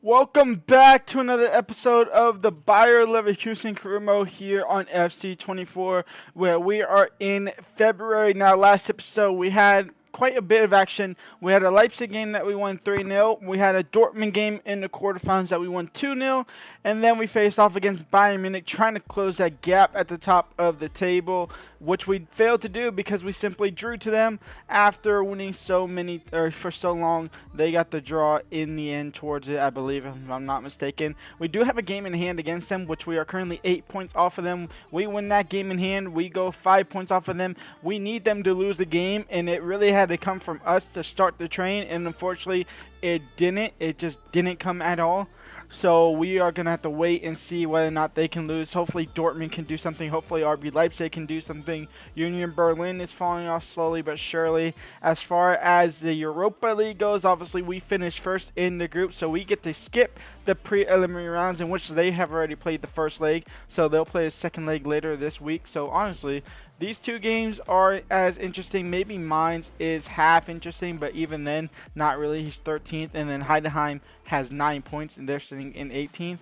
Welcome back to another episode of the Bayer Leverkusen career mode here on FC24, where we are in February. Now, last episode we had quite a bit of action. We had a Leipzig game that we won 3-0. We had a Dortmund game in the quarterfinals that we won 2-0. And then we faced off against Bayern Munich, trying to close that gap at the top of the table, which we failed to do because we simply drew to them after winning for so long. They got the draw in the end towards it, I believe, if I'm not mistaken. We do have a game in hand against them, which we are currently 8 points off of them. We win that game in hand, we go 5 points off of them. We need them to lose the game, and it really had to come from us to start the train, and unfortunately it didn't. It just didn't come at all. So we are going to have to wait and see whether or not they can lose. Hopefully Dortmund can do something. Hopefully RB Leipzig can do something. Union Berlin is falling off slowly but surely. As far as the Europa League goes, obviously we finished first in the group, so we get to skip the preliminary rounds in which they have already played the first leg. So they'll play a second leg later this week. So honestly, these two games are as interesting. Maybe mine's is half interesting, but even then, not really. He's 13th, and then Heidenheim has 9 points, and they're sitting in 18th.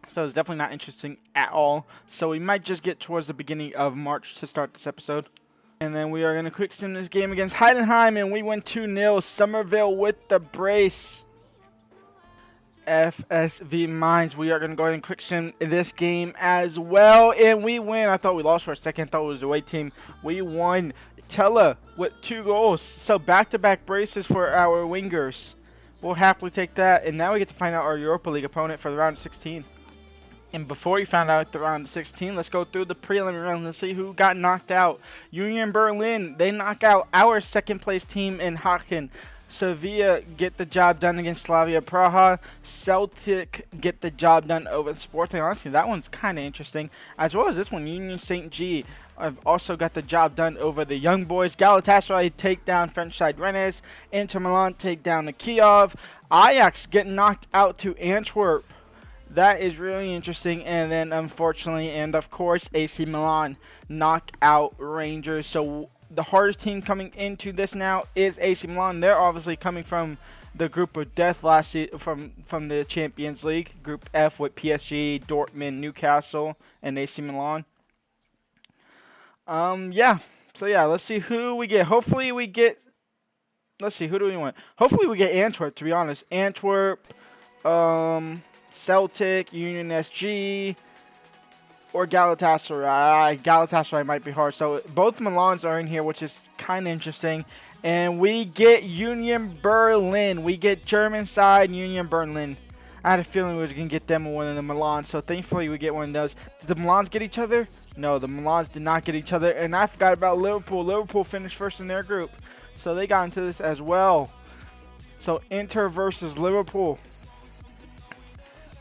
So it's definitely not interesting at all. So we might just get towards the beginning of March to start this episode. And then we are going to quick sim this game against Heidenheim, and we win 2-0. Somerville with the brace. FSV Mines, we are going to go ahead and quick sim this game as well, and we win. I thought we lost for a second. I thought it was the away team. We won. Tella with 2 goals. So back-to-back braces for our wingers. We'll happily take that. And now we get to find out our Europa League opponent for the round of 16. And before we find out the round of 16, let's go through the preliminary rounds and see who got knocked out. Union Berlin, they knock out our second-place team in Haken. Sevilla get the job done against Slavia Praha. Celtic get the job done over Sporting. Honestly, that one's kind of interesting. As well as this one, Union St. G have also got the job done over the Young Boys. Galatasaray take down French side Rennes. Inter Milan take down the Kiev. Ajax get knocked out to Antwerp. That is really interesting. And then, unfortunately, and of course, AC Milan knock out Rangers. So the hardest team coming into this now is AC Milan. They're obviously coming from the group of death last season from the Champions League, Group F, with PSG, Dortmund, Newcastle, and AC Milan. Yeah. So yeah, let's see who we get. Hopefully we get. Let's see, who do we want? Hopefully we get Antwerp. To be honest, Antwerp, Celtic, Union SG. Or Galatasaray. Galatasaray might be hard. So both Milans are in here, which is kind of interesting. And we get Union Berlin. We get German side Union Berlin. I had a feeling we was going to get them one of the Milans. So thankfully we get one of those. Did the Milans get each other? No, the Milans did not get each other. And I forgot about Liverpool. Liverpool finished first in their group. So they got into this as well. So Inter versus Liverpool.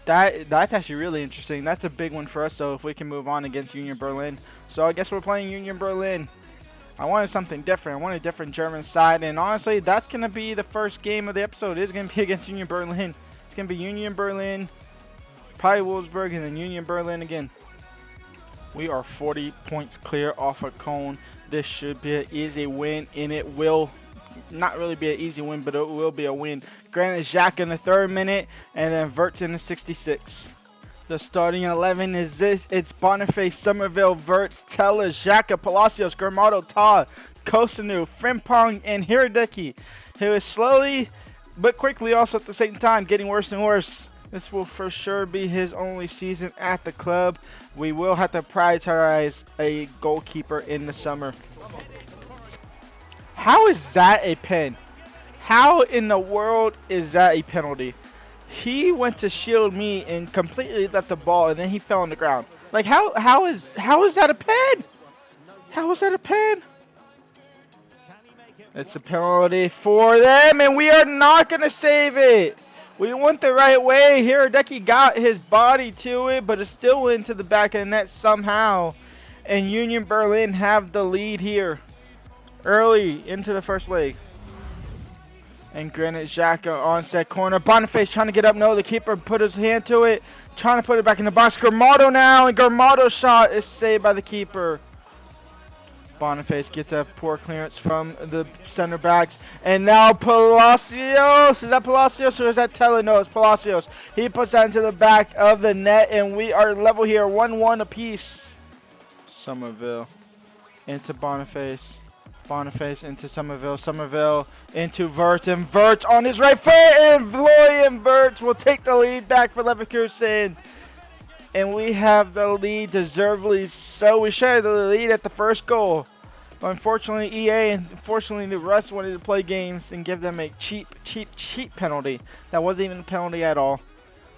That's actually really interesting. That's a big one for us, though, if we can move on against Union Berlin. So I guess we're playing Union Berlin. I wanted something different. I wanted a different German side. And honestly, that's going to be the first game of the episode. It is going to be against Union Berlin. It's going to be Union Berlin, probably Wolfsburg, and then Union Berlin again. We are 40 points clear off a cone. This should be an easy win, and it will not really be an easy win, but it will be a win. Granted, Xhaka in the 3rd minute, and then Wirtz in the 66th. The starting 11 is this. It's Boniface, Somerville, Wirtz, Tella, Xhaka, Palacios, Gramado, Ta, Kosanu, Frimpong, and Hiradeki, who is slowly but quickly also at the same time getting worse and worse. This will for sure be his only season at the club. We will have to prioritize a goalkeeper in the summer. How is that a pen? How in the world is that a penalty? He went to shield me and completely left the ball, and then he fell on the ground. Like, how is that a pen? How is that a pen? It's a penalty for them, and we are not going to save it. We went the right way. Hiradeki got his body to it, but it still went to the back of the net somehow. And Union Berlin have the lead here early into the first leg. And granted, Xhaka on set corner. Boniface trying to get up. No, the keeper put his hand to it. Trying to put it back in the box. Gramado now. And Gramado's shot is saved by the keeper. Boniface gets a poor clearance from the center backs. And now Palacios. Is that Palacios or is that Teller? No, it's Palacios. He puts that into the back of the net, and we are level here, 1-1 apiece. Somerville into Boniface. Boniface into Somerville. Somerville into Wirtz. And Wirtz on his right foot. And Florian Wirtz will take the lead back for Leverkusen. And we have the lead deservedly so. We shared the lead at the first goal. But unfortunately, EA and unfortunately the rest wanted to play games and give them a cheap penalty. That wasn't even a penalty at all.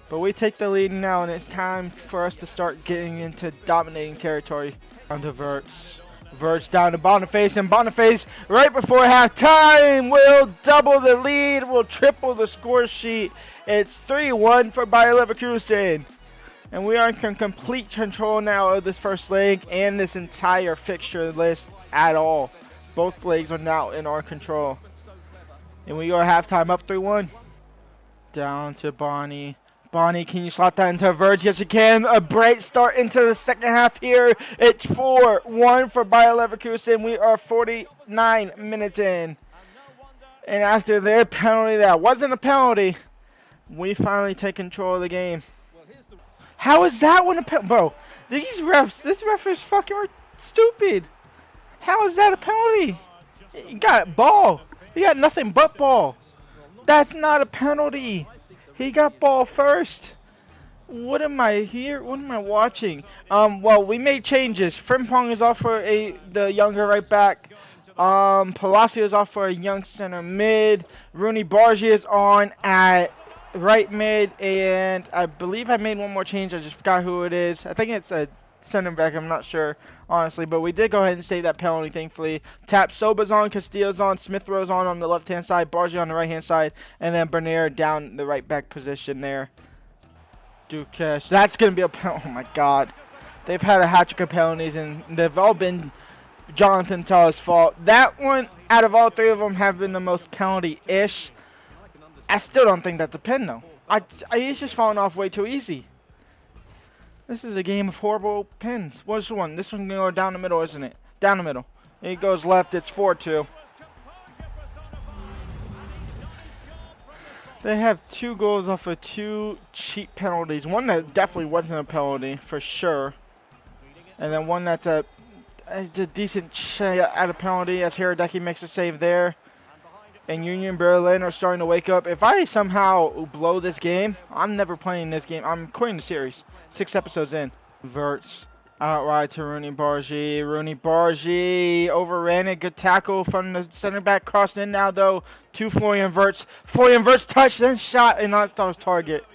But we take the lead now, and it's time for us to start getting into dominating territory. On to Wirtz. Wirtz down to Boniface, and Boniface right before halftime will double the lead, will triple the score sheet. It's 3-1 for Bayer Leverkusen. And we are in complete control now of this first leg and this entire fixture list at all. Both legs are now in our control. And we go to halftime up 3-1. Down to Bonnie. Bonnie, can you slot that into Verge? Yes, you can. A bright start into the second half here. It's 4-1 for Bayer Leverkusen. We are 49 minutes in. And after their penalty that wasn't a penalty, we finally take control of the game. How is that one a penalty? Bro, these refs, this ref is fucking stupid. How is that a penalty? You got ball. You got nothing but ball. That's not a penalty. He got ball first. What am I here? What am I watching? Well, we made changes. Frimpong is off for the younger right back. Palacio is off for a young center mid. Rooney Bargi is on at right mid, and I believe I made one more change. I just forgot who it is. I think it's a center back. I'm not sure, honestly, but we did go ahead and save that penalty, thankfully. Tap Soba's on, Castillo's on, Smith Rowe's on the left-hand side, Bargi on the right-hand side, and then Bernier down the right back position there. Dukesh. That's going to be a penalty. Oh, my God. They've had a hat-trick of penalties, and they've all been Jonathan Tall's fault. That one, out of all three of them, have been the most penalty-ish. I still don't think that's a pen, though. He's just falling off way too easy. This is a game of horrible pins. What's the one? This one's going to go down the middle, isn't it? Down the middle. It goes left. It's 4-2. They have 2 goals off of 2 cheap penalties. One that definitely wasn't a penalty, for sure. And then one that's a decent shot at a penalty as Hiradeki makes a save there. And Union Berlin are starting to wake up. If I somehow blow this game, I'm never playing this game. I'm quitting the series. 6 episodes in. Wirtz outright to Rooney Bargi. Rooney Bargi overran it. Good tackle from the center back. Crossed in now, though, to Florian Wirtz. Florian Wirtz touched, then shot, and knocked off target.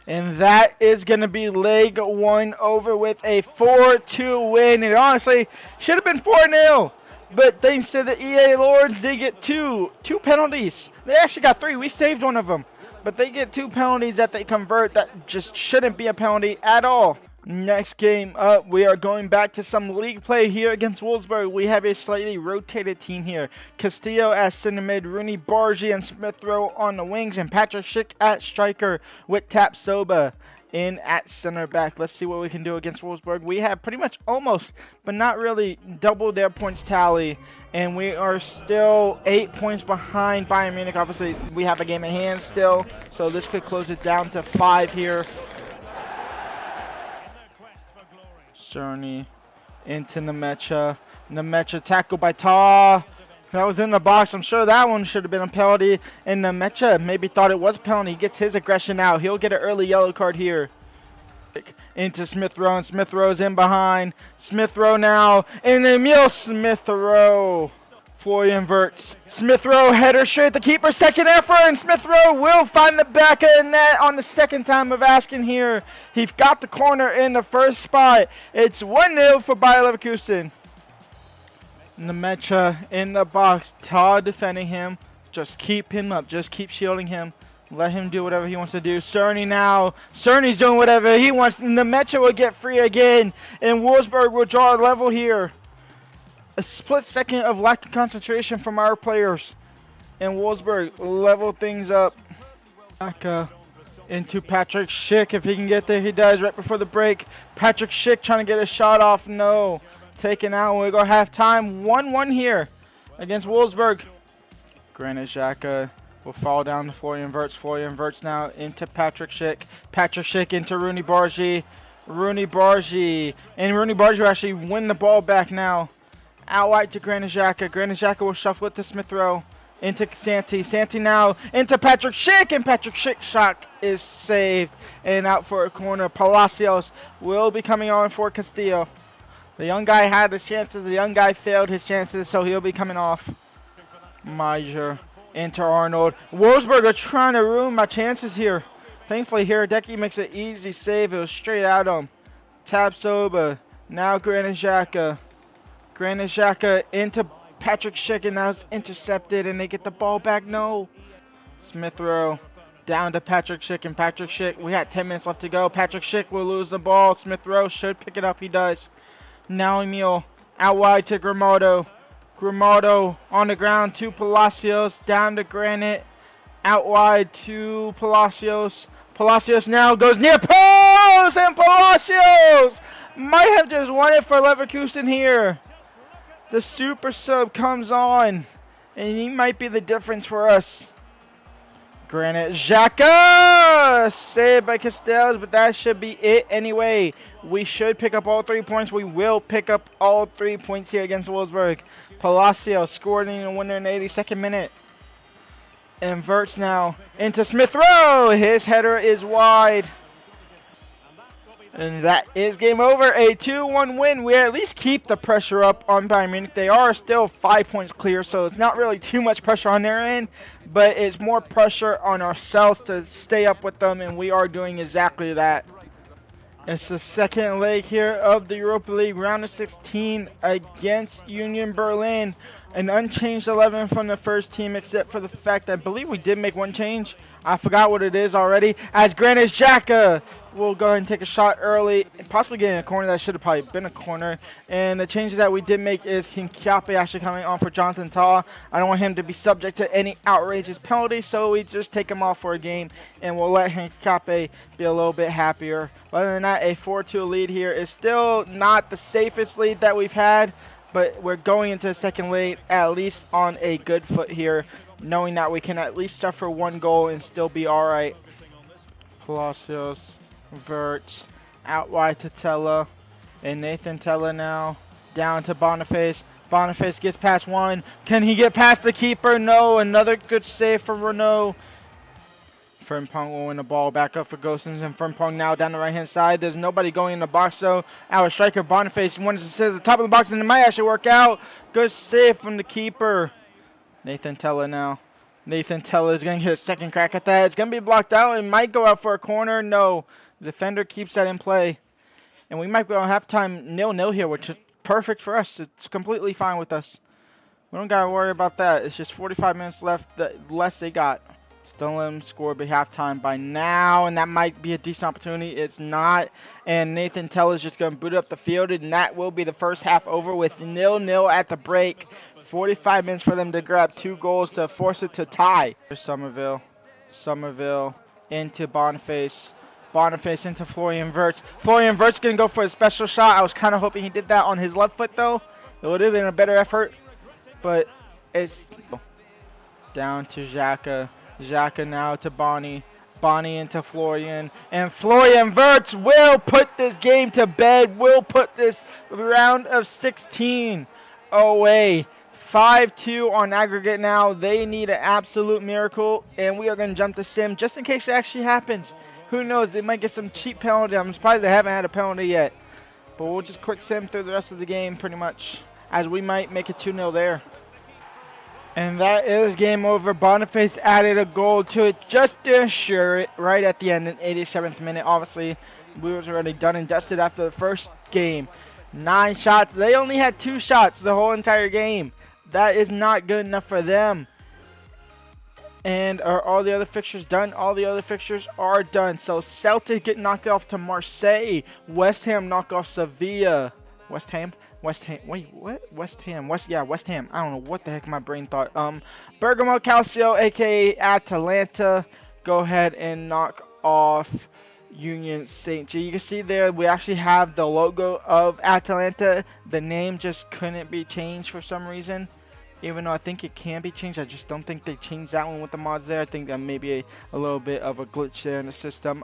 And that is going to be leg 1 over with a 4-2 win. It honestly should have been 4-0. But thanks to the EA Lords, they get two penalties. They actually got 3. We saved one of them. But they get 2 penalties that they convert that just shouldn't be a penalty at all. Next game up, we are going back to some league play here against Wolfsburg. We have a slightly rotated team here. Castillo as center mid, Rooney Bargi and Smith Rowe on the wings, and Patrick Schick at striker with Tap Soba in at center back. Let's see what we can do against Wolfsburg. We have pretty much almost, but not really, doubled their points tally. And we are still 8 points behind Bayern Munich. Obviously, we have a game in hand still, so this could close it down to 5 here. Cerny into Nemecha. Nemecha tackled by Ta. That was in the box. I'm sure that one should have been a penalty. And Nemecha maybe thought it was a penalty. He gets his aggression out. He'll get an early yellow card here. Into Smith Rowe, and Smith Rowe's in behind. Smith Rowe now, and Emil Smith Rowe. Florian Wirtz. Smith Rowe header straight at the keeper. Second effort, and Smith Rowe will find the back of the net on the second time of asking here. He got the corner in the first spot. It's 1-0 for Bayer Leverkusen. Nemecha in the box. Todd defending him. Just keep him up. Just keep shielding him. Let him do whatever he wants to do. Cerny now. Cerny's doing whatever he wants. Nemecha will get free again. And Wolfsburg will draw a level here. A split second of lack of concentration from our players. And Wolfsburg level things up. Back into Patrick Schick. If he can get there, he does right before the break. Patrick Schick trying to get a shot off. No. taken out. We go halftime. 1-1 here against Wolfsburg. Granit Xhaka will fall down to Florian Wirtz. Florian Wirtz now into Patrick Schick. Patrick Schick into Rooney Bargi. Rooney Bargi. And Rooney Bargi will actually win the ball back now. Out wide to Granit Xhaka. Granit Xhaka will shuffle it to Smith Rowe. Into Santi. Santi now into Patrick Schick. And Patrick Schick's shot is saved. And out for a corner. Palacios will be coming on for Castillo. The young guy had his chances. The young guy failed his chances, so he'll be coming off. Major into Arnold. Wolfsburg are trying to ruin my chances here. Thankfully, Hideki makes an easy save. It was straight at him. Taps over. Now Granit Xhaka. Granit Xhaka into Patrick Schick, and that was intercepted, and they get the ball back. No. Smith Rowe down to Patrick Schick, and Patrick Schick, we had 10 minutes left to go. Patrick Schick will lose the ball. Smith Rowe should pick it up. He does. Now Emil out wide to Grimaldo. Grimaldo on the ground to Palacios. Down to Granit. Out wide to Palacios. Palacios now goes near post, and Palacios might have just won it for Leverkusen here. The super sub comes on, and he might be the difference for us. Granit Xhaka! Saved by Castells, but that should be it anyway. We should pick up all 3 points. We will pick up all 3 points here against Wolfsburg. Palacios scored in the winner in the 82nd minute. And Wirtz now into Smith Rowe. His header is wide. And that is game over. A 2-1 win. We at least keep the pressure up on Bayern Munich. They are still 5 points clear, so it's not really too much pressure on their end. But it's more pressure on ourselves to stay up with them, and we are doing exactly that. It's the second leg here of the Europa League round of 16 against Union Berlin. An unchanged 11 from the first team, except for the fact I believe we did make one change. I forgot what it is already. As Granit Xhaka will go ahead and take a shot early, and possibly getting a corner. That should have probably been a corner. And the changes that we did make is Hincapié actually coming on for Jonathan Tah. I don't want him to be subject to any outrageous penalties, so we just take him off for a game, and we'll let Hincapié be a little bit happier. Other than that, a 4-2 lead here is still not the safest lead that we've had, but we're going into the second leg at least on a good foot here, knowing that we can at least suffer one goal and still be all right. Palacios, Wirtz, out wide to Tella, and Nathan Tella now down to Boniface. Boniface gets past one. Can he get past the keeper? No. Another good save from Renault. Frimpong will win the ball back up for Gosens, and Frimpong now down the right-hand side. There's nobody going in the box, though. Our striker, Boniface, wants to sit at the top of the box, and it might actually work out. Good save from the keeper. Nathan Tella now. Nathan Tella is going to get a second crack at that. It's going to be blocked out. It might go out for a corner. No. The defender keeps that in play. And we might go on halftime 0-0 here, which is perfect for us. It's completely fine with us. We don't got to worry about that. It's just 45 minutes left, the less they got. Still let them score by halftime by now, and that might be a decent opportunity. It's not, and Nathan Tella is just going to boot up the field, and that will be the first half over with 0-0 at the break. 45 minutes for them to grab 2 goals to force it to tie. There's Somerville. Somerville into Boniface. Boniface into Florian Wirtz. Florian Wirtz going to go for a special shot. I was kind of hoping he did that on his left foot, though. It would have been a better effort, but it's down to Xhaka. Xhaka now to Bonnie. Bonnie into Florian. And Florian Wirtz will put this game to bed. Will put this round of 16 away. 5-2 on aggregate now. They need an absolute miracle. And we are going to jump the sim just in case it actually happens. Who knows? They might get some cheap penalty. I'm surprised they haven't had a penalty yet. But we'll just quick sim through the rest of the game pretty much, as we might make it 2-0 there. And that is game over. Boniface added a goal to it just to assure it right at the end in 87th minute. Obviously, we was already done and dusted after the first game. 9 shots. They only had 2 shots the whole entire game. That is not good enough for them. And are all the other fixtures done? All the other fixtures are done. So Celtic get knocked off to Marseille. West Ham knock off Sevilla. West Ham. Wait, what? West Ham. West Ham. I don't know what the heck my brain thought. Bergamo Calcio, a.k.a. Atalanta, go ahead and knock off Union St. You can see there we actually have the logo of Atalanta. The name just couldn't be changed for some reason. Even though I think it can be changed, I just don't think they changed that one with the mods there. I think that may be a little bit of a glitch there in the system.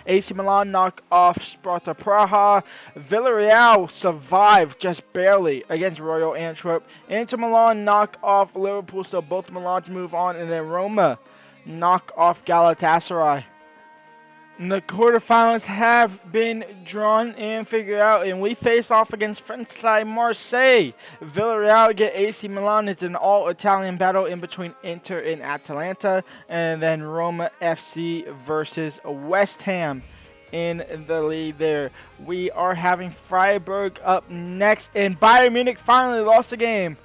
AC Milan knock off Sparta Praha. Villarreal survived just barely against Royal Antwerp. Inter Milan knock off Liverpool, so both Milans move on. And then Roma knock off Galatasaray. And the quarterfinals have been drawn and figured out, and we face off against French side Marseille. Villarreal get AC Milan. It's an all-Italian battle in between Inter and Atalanta. And then Roma FC versus West Ham in the lead there. We are having Freiburg up next, and Bayern Munich finally lost the game.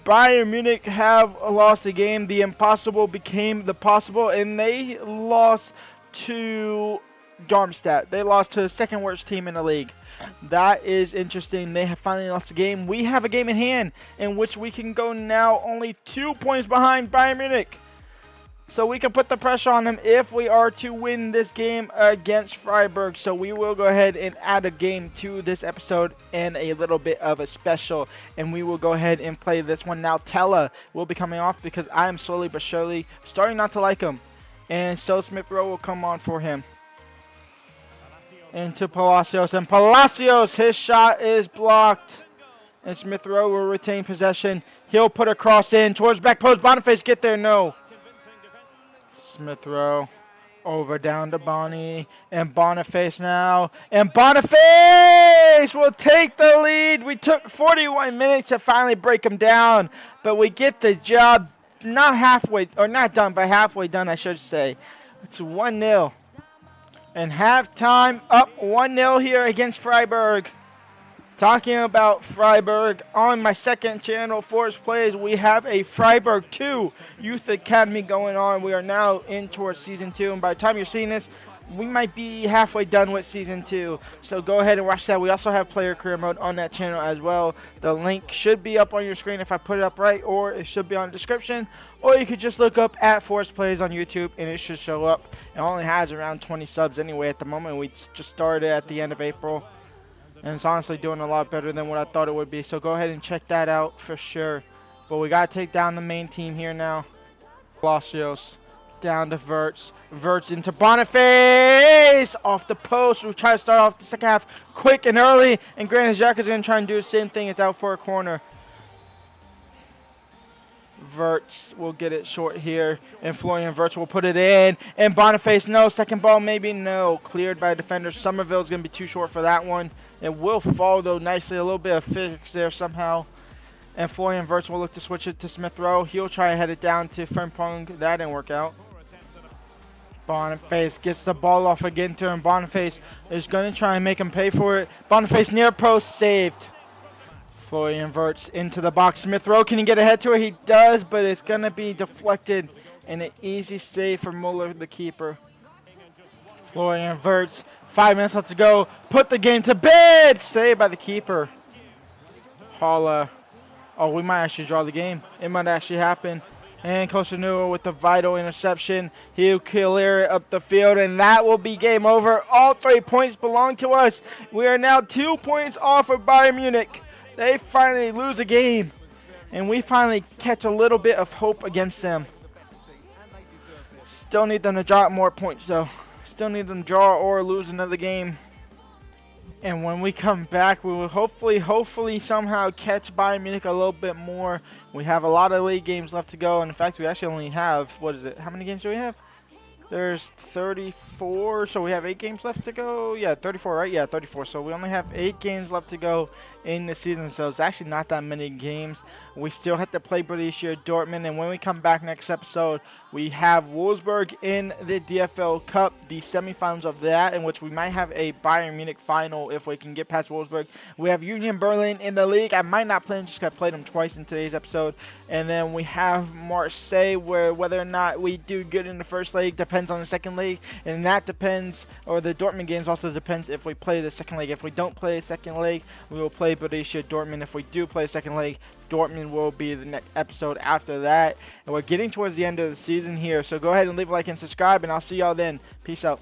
Bayern Munich have lost the game. The impossible became the possible, and they lost to Darmstadt. They lost to the second worst team in the league. That is interesting. They have finally lost the game. We have a game in hand in which we can go now only 2 points behind Bayern Munich. So we can put the pressure on them if we are to win this game against Freiburg. So we will go ahead and add a game to this episode and a little bit of a special. And we will go ahead and play this one now. Tella will be coming off because I am slowly but surely starting not to like him. And so Smith Rowe will come on for him. Into Palacios. And Palacios, his shot is blocked. And Smith Rowe will retain possession. He'll put a cross in towards back post. Boniface get there. No. Smith Rowe over down to Bonnie. And Boniface now. And Boniface will take the lead. We took 41 minutes to finally break him down. But we get the job. Not halfway, or not done, but halfway done, I should say. It's 1-0. And halftime up 1-0 here against Freiburg. Talking about Freiburg, on my second channel, Forest Plays, we have a Freiburg 2 Youth Academy going on. We are now in towards Season 2, and by the time you're seeing this, we might be halfway done with Season 2. So go ahead and watch that. We also have Player Career Mode on that channel as well. The link should be up on your screen if I put it up right, or it should be on the description. Or you could just look up at Forest Plays on YouTube, and it should show up. It only has around 20 subs anyway at the moment. We just started at the end of April. And it's honestly doing a lot better than what I thought it would be. So go ahead and check that out for sure. But we got to take down the main team here now. Palacios down to Verts. Verts into Boniface! Off the post. We try to start off the second half quick and early. And Granit Xhaka is going to try and do the same thing. It's out for a corner. Verts will get it short here. And Florian Verts will put it in. And Boniface, no. Second ball, maybe no. Cleared by defender. Somerville is going to be too short for that one. It will fall, though, nicely. A little bit of physics there somehow. And Florian Verts will look to switch it to Smith Rowe. He'll try to head it down to Frimpong. That didn't work out. Boniface gets the ball off again to him. Boniface is going to try and make him pay for it. Boniface near post, saved. Florian Verts into the box. Smith Rowe, can he get ahead to it? He does, but it's going to be deflected. And an easy save for Muller, the keeper. Florian Verts, 5 minutes left to go. Put the game to bed. Saved by the keeper. Holla. Oh, we might actually draw the game. It might actually happen. And Costanua with the vital interception. He'll clear it up the field, and that will be game over. All 3 points belong to us. We are now 2 points off of Bayern Munich. They finally lose a game, and we finally catch a little bit of hope against them. Still need them to drop more points, though. Still need them to draw or lose another game. And when we come back, we will hopefully somehow catch Bayern Munich a little bit more. We have a lot of league games left to go. And in fact, we actually only have, what is it? How many games do we have? There's 34, so we have 8 games left to go. Yeah, 34, right? Yeah, 34. So we only have 8 games left to go in the season. So it's actually not that many games. We still have to play Borussia Dortmund. And when we come back next episode, we have Wolfsburg in the DFL Cup, the semifinals of that, in which we might have a Bayern Munich final if we can get past Wolfsburg. We have Union Berlin in the league. I might not play them just because I played them twice in today's episode. And then we have Marseille, where whether or not we do good in the first leg depends on the second leg. And that depends, or the Dortmund games also depends if we play the second leg. If we don't play the second leg, we will play Borussia Dortmund. If we do play the second leg, Dortmund will be the next episode after that. And we're getting towards the end of the season here, so go ahead and leave a like and subscribe, and I'll see y'all then. Peace out.